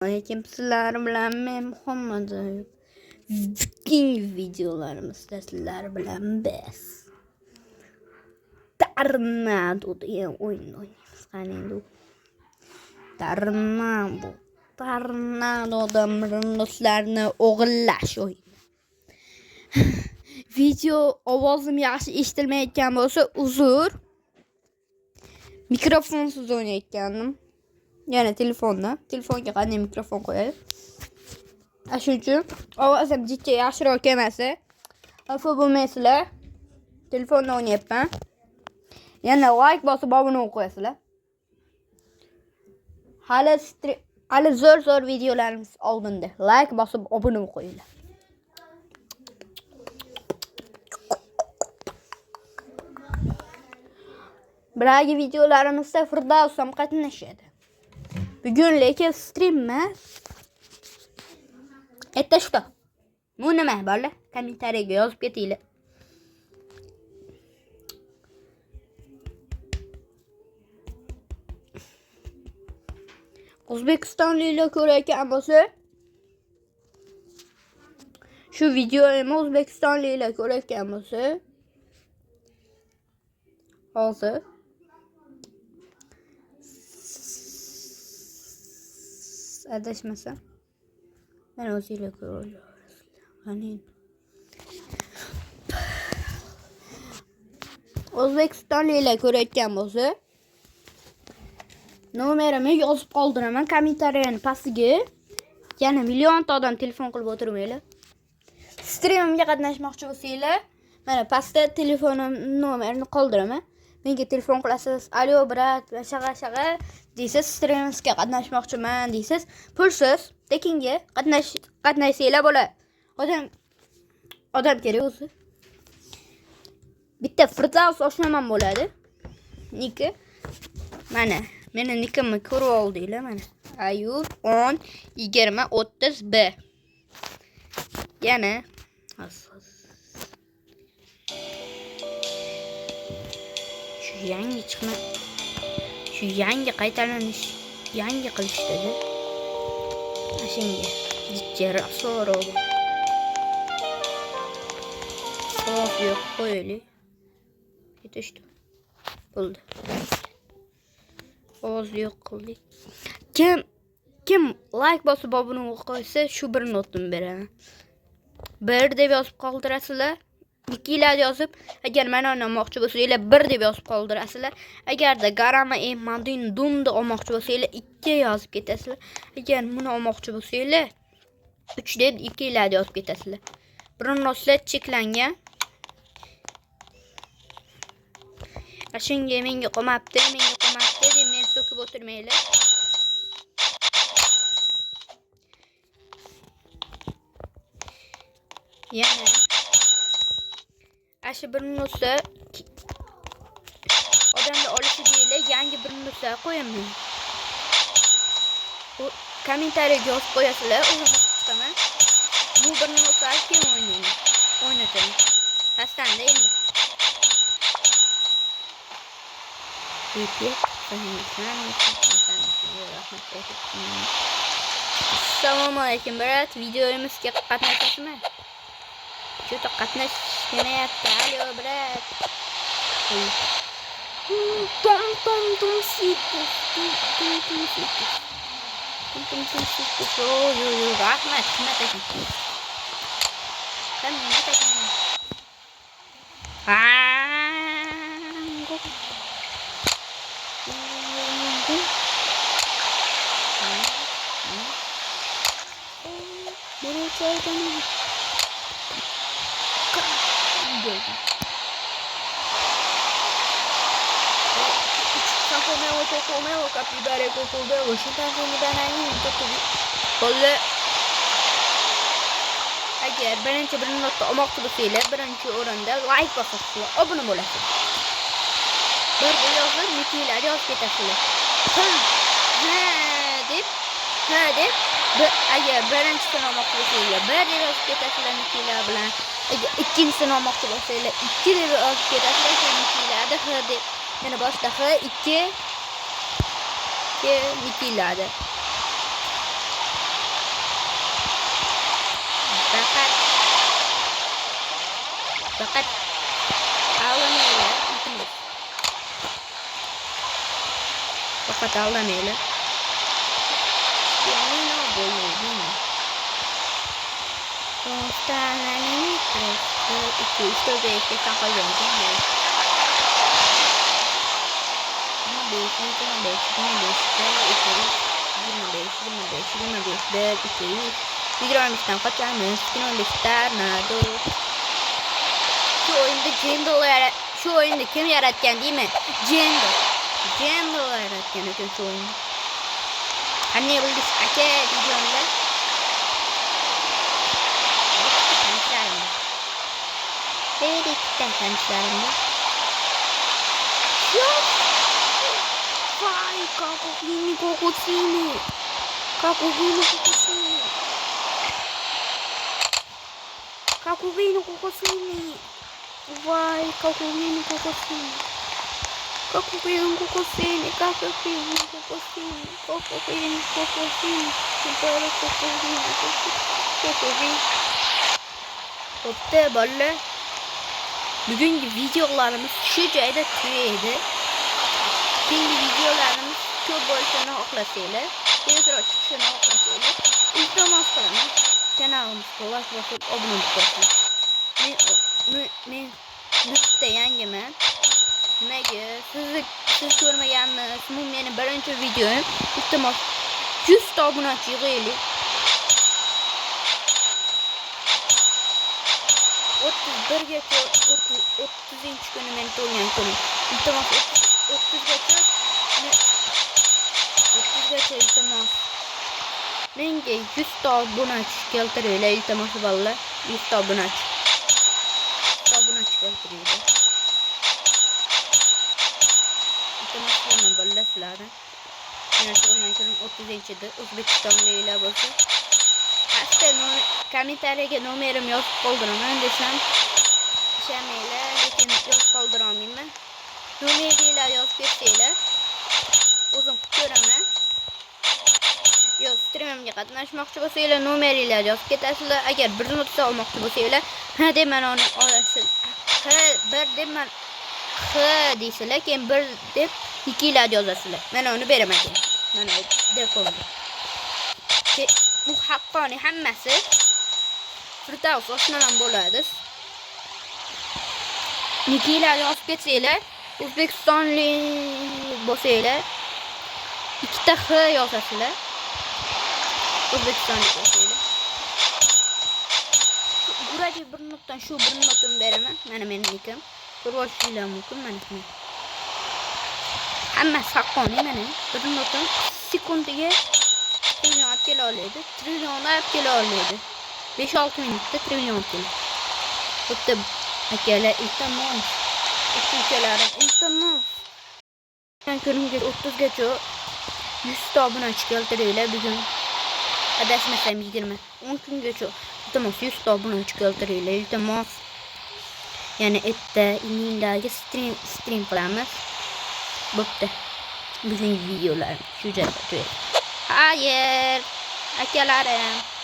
Aleyküm sizler bilen men Muhammed Ayub. Bugungi videolarimizda sizlar bilan biz Tornado degan o'yin o'ynaymiz. Qani endi Tornadoda mirindoslarni o'g'illash o'yini. Video ovozim yaxshi eshitilmayotgan bo'lsa uzr. Mikrofonsiz o'ynayotgandim. Yani telefonga qanday mikrofon qo'yadi. Shuning uchun ovozim jicha yaxshiroq kelmasa, xafa bo'lmaysizlar. Telefonda o'ynayapman. Yana like bosib obuna qo'yasizlar. Hali zo'r videolarimiz oldinda. Like bosib obuna qo'yinglar. Biragi videolarimizda Firdavs ham qatnashadi. Bugun lekin stream emas. Это что? Bu nima bolalar? Kommentariyaga yozib ketinglar. O'zbekistonliklar ko'rayotgan bo'lsa, shu videoyimni O'zbekistonliklar ko'rayotgan bo'lsa, hozir adashmasam mana o'zinglar ko'raverasizlar. Qani O'zbekistonliklar ko'rayotgan bo'lsa, nomerimni yozib qoldiraman kommentariyani pastiga. Yana millionta odam telefon qilib o'tirmanglar. Streamimga qatnashmoqchi bo'lsanglar, mana pastda telefonim nomerini qoldiraman. Menga telefon qilasiz. Alo brat, shag'a deysiz, streamimizga qatnashmoqchiman deysiz. Pulsiz, tekinga qatnashsanglar bo'ladi. Odam kerak o'zi. Bitta Firdavs oshnamam bo'ladi. Niki mana meni nikimni ko'rib oldinglar mana. Ayub 10 20 30 B. Yana Shu yangi qaytarilish, yangi qilishdagi. Mashinaga jichara so'rov. So'z yo'q qo'yaylik. Ketishdi. Bo'ldi. Oz yo'q qildik. Kim like bosib obuna qo'ysa, shu bir notni beraman. 1 deb yozib qoldirasizlar. 2 yozib, agar meni o'ynamoqchi bo'lsanglar 1 deb yozib qoldirasizlar. Agarda Garama Madin Dumda olmoqchi bo'lsanglar 2 yozib ketasizlar. Agar buni olmoqchi bo'lsanglar 3 deb 2 yozib ketasizlar. Birinnoslar cheklangan. Shunga menga qolmabdi deb men so'kib o'tirmanglar. Yana ashi bir nusa odamlar olishi deylar, yangi bir nusa qo'yaman. U kommentariyaga yozib qo'yasizlar, o'zim chiqaman. Bu bir nusa kim o'ynaydi? O'ynatadi. Pastanda endi. Assalomu alaykum brat, videomizga qatnashasizmi? Juda qatnash demayapti. Alo brat. Tom situs. Yo, rahmat, xizmat ekan. Come capibare cocodelo, şitanını ben aynı tutup böyle agar birinchi notni olmoqchi bo'lsanglar, birinchi o'rinda like bosasizlar, obuna bo'lasiz. Bir yozib, mikillar yozib ketasizlar. Ha deb agar birinchisini olmoqchi bo'lsanglar, 1 deb yozib ketasizlar mikillar bilan. Agar ikkinchisini olmoqchi bo'lsanglar, 2 deb yozib ketasizlar, mikillarda h deb. Yana boshda h 2 mikillarda. Fakat ağlamayla. Fakat ağlamayla. Yani ne oluyor değil mi? Dostlarını kırıktı. 2-3-4 beşte saklıyorum değil mi? 25 Videolarımızdan kaçarmış. Tornado. Şu oyunda kim yaratken değil mi? Jendo yaratken şu oyunda. Hani bildik ake videomda. Kançlarımda. Yok. Vai, Kakugini. Vai, Kakugini. Hopta böyle. Bugünkü videolarımız şu cayda tüyeydi. Şimdi videolarımız çok bolsana oklasıyla. Tezra çıkışına oklasıyla. İzlemez kalana. Kanalımızda like basıp abone olsun. Men müsteyen yemen. Nege siz görmeyeniniz. Bu benim birinci videom. İhtimal 100 abone açıyla. 31 geçiyor. 30. günü men to'lgan kunim. İhtimal 30 geçiyor. 30 geçiyor iltimos. Menga 100 abone aç keltiraylar iltimos balla. 100 abone aç. 100 abone aç keltiraylar. İltimos qilaman balla sizlardan. Men to'lgan kunim 30-da O'zbekistonliklar bo'lsa. Hasta kommentariyaga nomerim yozib qoldiraman desam ishonmaylar, lekin yozib qoldirolmayman. Nomeringlar yozib bersanglar o'zim ko'raman. Yo, streamimga qatnashmoqchi bo'lsanglar nomeringlar yozib ketasizlar. Agar bir nutsa olmoqchi bo'lsanglar, ha deb mana uni olasiz. Bir deb men deysizlar, keyin bir deb ikkinglar yozasizlar. Mana uni beraman. Mana deb qo'ydim. Bu haqqoniy hammasi Firdaus oshnam bo'ladi. Nikilar yozib ketsanglar, O'zbekistonlik bo'lsanglar, ikkita X yozasizlar. O'zbekistonlik bo'lsanglar. Buraga bir nutdan shu bir nutni beraman. Mana mening nikim. Ko'rib olishinglar mumkin mana shuni. Hammasi haqqoniy mana. Bir nutdan sekundiga trillion kilo oladi. Trillionlab kilo oladi. 5-6 minutda trillion kilo. Bitta akalar iltimos. Ikkalarim iltimos. Men kunimga 30 gacha 100 ta obunachi keltiringlar bugun. Adashmasam 20. 10 kungacha iltimos 100 ta obunachi keltiringlar iltimos. Yani ette ininglarga stream qilamiz. Bo'pti. Bugun videolar shu joyda. Hayır. Akalarim.